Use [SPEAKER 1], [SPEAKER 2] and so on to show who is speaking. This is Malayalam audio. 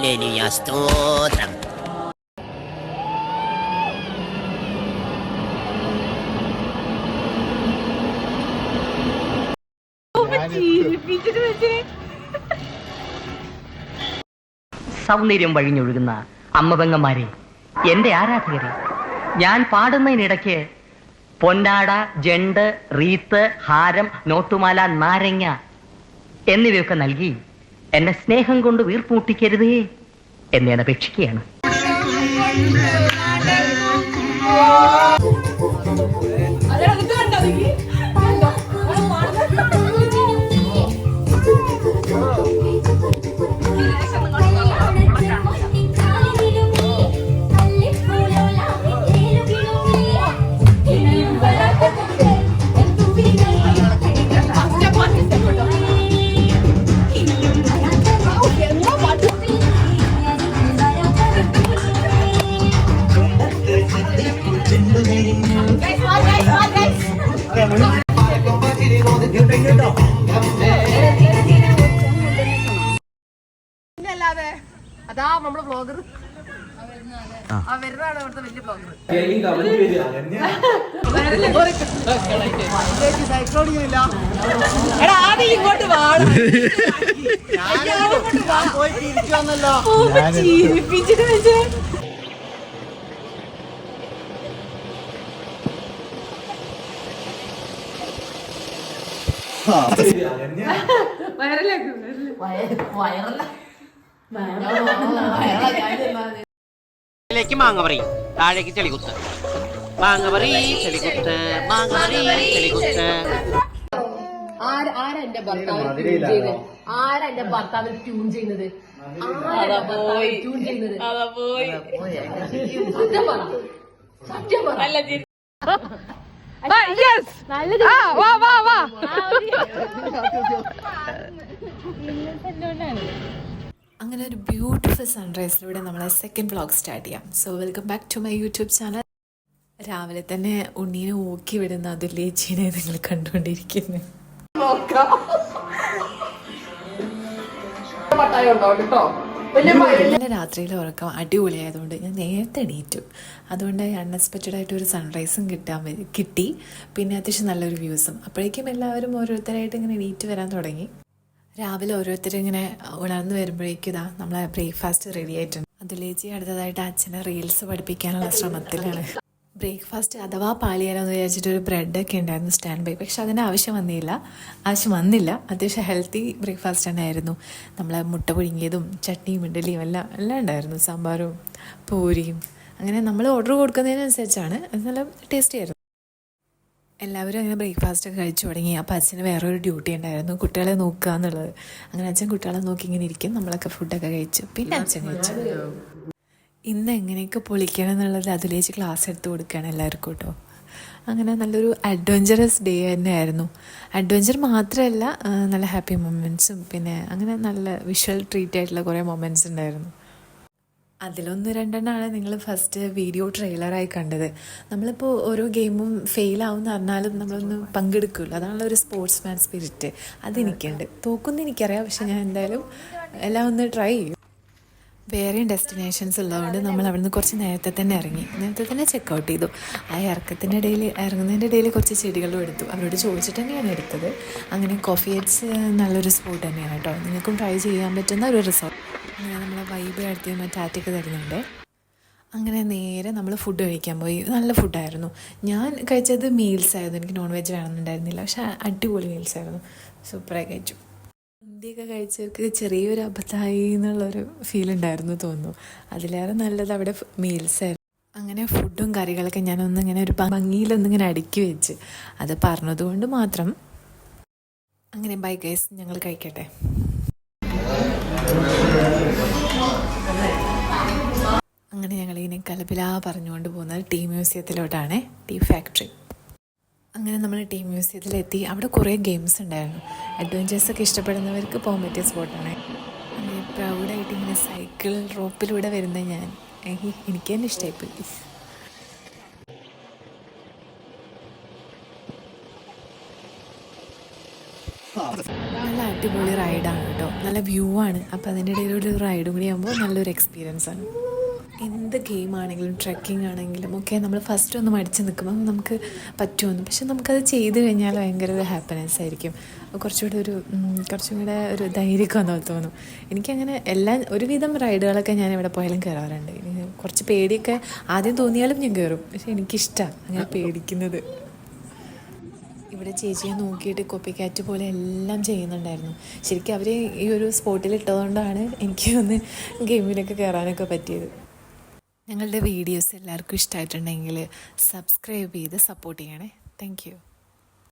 [SPEAKER 1] ഹല്ലേലൂയ സ്തോത്രം.
[SPEAKER 2] സൗന്ദര്യം വഴിഞ്ഞൊഴുകുന്ന അമ്മപെങ്ങന്മാരെ, എന്റെ ആരാധകരെ, ഞാൻ പാടുന്നതിനിടയ്ക്ക് പൊന്നാട, ജണ്ട്, റീത്ത്, ഹാരം, നോട്ടുമാല, നാരങ്ങ എന്നിവയൊക്കെ നൽകി എന്നെ സ്നേഹം കൊണ്ട് വീർപ്പൂട്ടിക്കരുതേ എന്ന് ഞാൻ അപേക്ഷിക്കുകയാണ്.
[SPEAKER 3] അതാ നമ്മള് ബ്ലോഗർ വരുന്നതാണ് ഇവിടുത്തെ വലിയ ബ്ലോഗർ. എടാ ആദ്യം ഇങ്ങോട്ട് ചിരിപ്പിച്ചിട്ട് വെച്ചേ.
[SPEAKER 1] ിലേക്ക് മാങ്ങ പറയും, താഴേക്ക് ചെളികുത്ത്, മാങ്ങ പറയും, ചെളികുത്ത്, മാങ്ങ പറയും, ചെളികുത്ത്.
[SPEAKER 3] ആരാ എന്റെ ഭർത്താവിൽ ട്യൂൺ ചെയ്യുന്നത്? ട്യൂൺ ചെയ്യുന്നത് സത്യം പറ.
[SPEAKER 4] അങ്ങനെ ഒരു ബ്യൂട്ടിഫുൾ സൺറൈസിലൂടെ നമ്മളെ സെക്കൻഡ് വ്ളോഗ് സ്റ്റാർട്ട് ചെയ്യാം. So welcome back to my YouTube channel. രാവിലെ തന്നെ ഉണ്ണീനെ ഊക്കി വിടുന്ന അതുലേച്ചിനെ നിങ്ങൾ കണ്ടുകൊണ്ടിരിക്കുന്നു. ഇന്നലെ രാത്രിയിലെ ഉറക്കം അടിപൊളിയായതുകൊണ്ട് ഞാൻ നേരത്തെ എണീറ്റു. അതുകൊണ്ട് അൺഎക്സ്പെക്റ്റഡ് ആയിട്ട് ഒരു സൺറൈസും കിട്ടി. പിന്നെ അത്യാവശ്യം നല്ലൊരു വ്യൂസും. അപ്പോഴേക്കും എല്ലാവരും ഓരോരുത്തരായിട്ട് ഇങ്ങനെ എണീറ്റ് വരാൻ തുടങ്ങി. രാവിലെ ഓരോരുത്തരും ഇങ്ങനെ ഉണർന്ന് വരുമ്പോഴേക്കും ഇതാ നമ്മളെ ബ്രേക്ക്ഫാസ്റ്റ് റെഡി ആയിട്ടുണ്ട്. അതുലേച്ചി അടുത്തതായിട്ട് അച്ഛനെ റീൽസ് പഠിപ്പിക്കാനുള്ള ശ്രമത്തിലാണ്. ബ്രേക്ക്ഫാസ്റ്റ് അഥവാ പാളിയാലോന്ന് വിചാരിച്ചിട്ട് ഒരു ബ്രെഡൊക്കെ ഉണ്ടായിരുന്നു സ്റ്റാൻഡ് ബൈ. പക്ഷെ അതിൻ്റെ ആവശ്യം വന്നില്ല. അത്യാവശ്യം ഹെൽത്തി ബ്രേക്ക്ഫാസ്റ്റ് തന്നെ ആയിരുന്നു. നമ്മളെ മുട്ട പുഴുങ്ങിയതും ചട്നിയും ഇഡലിയും എല്ലാം ഉണ്ടായിരുന്നു. സാമ്പാറും പൂരിയും. അങ്ങനെ നമ്മൾ ഓർഡർ കൊടുക്കുന്നതിനനുസരിച്ചാണ്. അത് നല്ല ടേസ്റ്റി ആയിരുന്നു. എല്ലാവരും അങ്ങനെ ബ്രേക്ക്ഫാസ്റ്റൊക്കെ കഴിച്ചു തുടങ്ങി. അപ്പോൾ അച്ഛന് വേറൊരു ഡ്യൂട്ടി ഉണ്ടായിരുന്നു, കുട്ടികളെ നോക്കുക എന്നുള്ളത്. അങ്ങനെ അച്ഛൻ കുട്ടികളെ നോക്കി ഇങ്ങനെ ഇരിക്കും. നമ്മളൊക്കെ ഫുഡൊക്കെ കഴിച്ചു. പിന്നെ അച്ഛൻ കഴിച്ചു. ഇന്ന് എങ്ങനെയൊക്കെ പൊളിക്കണം എന്നുള്ളത് അതിലേച്ച് ക്ലാസ് എടുത്ത് കൊടുക്കുകയാണ് എല്ലാവർക്കും കേട്ടോ. അങ്ങനെ നല്ലൊരു അഡ്വഞ്ചറസ് ഡേ തന്നെയായിരുന്നു. അഡ്വഞ്ചർ മാത്രമല്ല, നല്ല ഹാപ്പി മൊമെൻറ്റ്സും പിന്നെ അങ്ങനെ നല്ല വിഷ്വൽ ട്രീറ്റ് ആയിട്ടുള്ള കുറേ മൊമെൻറ്റ്സ് ഉണ്ടായിരുന്നു. അതിലൊന്ന് രണ്ടെണ്ണമാണ് നിങ്ങൾ ഫസ്റ്റ് വീഡിയോ ട്രെയിലറായി കണ്ടത്. നമ്മളിപ്പോൾ ഓരോ ഗെയിമും ഫെയിലാവുമെന്ന് പറഞ്ഞാലും നമ്മളൊന്ന് പങ്കെടുക്കുമല്ലോ. അതാണല്ലോ ഒരു സ്പോർട്സ്മാൻ സ്പിരിറ്റ്. അതെനിക്കുണ്ട്. തോക്കുമെന്ന് എനിക്കറിയാം, പക്ഷെ ഞാൻ എന്തായാലും എല്ലാം ഒന്ന് ട്രൈ ചെയ്യും. വേറെയും ഡെസ്റ്റിനേഷൻസ് ഉള്ളതുകൊണ്ട് നമ്മൾ അവിടെ നിന്ന് കുറച്ച് നേരത്തെ തന്നെ ചെക്കൗട്ട് ചെയ്തു. ആ ഇറങ്ങുന്നതിൻ്റെ ഇടയിൽ കുറച്ച് ചെടികളും എടുത്തു. അവരോട് ചോദിച്ചിട്ട് തന്നെയാണ് എടുത്തത്. അങ്ങനെ കോഫി ഹെഡ്സ് നല്ലൊരു സ്പോട്ട് തന്നെയാണ് കേട്ടോ. നിങ്ങൾക്കും ട്രൈ ചെയ്യാൻ പറ്റുന്ന ഒരു റിസോർട്ട്. അങ്ങനെ നമ്മളെ വൈബ് അടുത്ത് ടാറ്റൊക്കെ തരുന്നുണ്ട്. അങ്ങനെ നേരെ നമ്മൾ ഫുഡ് കഴിക്കാൻ പോയി. നല്ല ഫുഡായിരുന്നു. ഞാൻ കഴിച്ചത് മീൽസ് ആയിരുന്നു. എനിക്ക് നോൺ വെജ് വേണമെന്നുണ്ടായിരുന്നില്ല. പക്ഷെ അടിപൊളി മീൽസ് ആയിരുന്നു. സൂപ്പറായി കഴിച്ചു. ഇന്ത്യയൊക്കെ കഴിച്ചവർക്ക് ചെറിയൊരു അബദ്ധമായി എന്നുള്ളൊരു ഫീൽ ഉണ്ടായിരുന്നു തോന്നുന്നു. അതിലേറെ നല്ലത് അവിടെ മീൽസ് ആയിരുന്നു. അങ്ങനെ ഫുഡും കറികളൊക്കെ ഞാനൊന്നിങ്ങനെ ഒരു ഭംഗിയിലൊന്നിങ്ങനെ അടുക്കി വെച്ച്. അത് പറഞ്ഞതുകൊണ്ട് മാത്രം. അങ്ങനെ ബൈ ഗൈസ്, ഞങ്ങൾ കഴിക്കട്ടെ. അങ്ങനെ ഞങ്ങളിങ്ങനെ കലപിലാ പറഞ്ഞുകൊണ്ട് പോകുന്നത് ടീ മ്യൂസിയത്തിലോട്ടാണ്, ടീ ഫാക്ടറി. അങ്ങനെ നമ്മൾ ടീ മ്യൂസിയത്തിലെത്തി. അവിടെ കുറേ ഗെയിംസ് ഉണ്ടായിരുന്നു. അഡ്വഞ്ചേഴ്സൊക്കെ ഇഷ്ടപ്പെടുന്നവർക്ക് പോകാൻ പറ്റിയ സ്പോട്ടാണ്. അങ്ങനെ പ്രൗഡായിട്ട് ഇങ്ങനെ സൈക്കിൾ റോപ്പിലൂടെ വരുന്ന എനിക്ക് തന്നെ ഇഷ്ടമായിപ്പോയി. നല്ല അടിപൊളി റൈഡാണ് കേട്ടോ, നല്ല വ്യൂ ആണ്. അപ്പോൾ അതിൻ്റെ ഇടയിലൊരു റൈഡും കൂടി ആകുമ്പോൾ നല്ലൊരു എക്സ്പീരിയൻസ് ആണ്. എന്ത് ഗെയിം ആണെങ്കിലും ട്രെക്കിംഗ് ആണെങ്കിലും ഒക്കെ നമ്മൾ ഫസ്റ്റ് ഒന്ന് മടിച്ച് നിൽക്കുമ്പോൾ നമുക്ക് പറ്റുമെന്ന്, പക്ഷെ നമുക്കത് ചെയ്ത് കഴിഞ്ഞാൽ ഭയങ്കര ഒരു ഹാപ്പിനെസ് ആയിരിക്കും. കുറച്ചും കൂടെ ഒരു ധൈര്യമൊക്കെ വന്നാൽ തോന്നും. എനിക്കങ്ങനെ ഒരുവിധം റൈഡുകളൊക്കെ ഞാൻ എവിടെ പോയാലും കയറാറുണ്ട്. കുറച്ച് പേടിയൊക്കെ ആദ്യം തോന്നിയാലും ഞാൻ കയറും, പക്ഷെ എനിക്കിഷ്ടമാണ് അങ്ങനെ പേടിക്കുന്നത്. ഇവിടെ ചേച്ചിയെ നോക്കിയിട്ട് കോപ്പിക്കാറ്റ് പോലെ എല്ലാം ചെയ്യുന്നുണ്ടായിരുന്നു. ശരിക്കും അവർ ഈ ഒരു സ്പോട്ടിൽ ഇട്ടതുകൊണ്ടാണ് എനിക്ക് ഒന്ന് ഗെയിമിലൊക്കെ കയറാനൊക്കെ പറ്റിയത്. ഞങ്ങളുടെ വീഡിയോസ് എല്ലാവർക്കും ഇഷ്ടമായിട്ടുണ്ടെങ്കിൽ സബ്സ്ക്രൈബ് ചെയ്ത് സപ്പോർട്ട് ചെയ്യണേ. Thank you.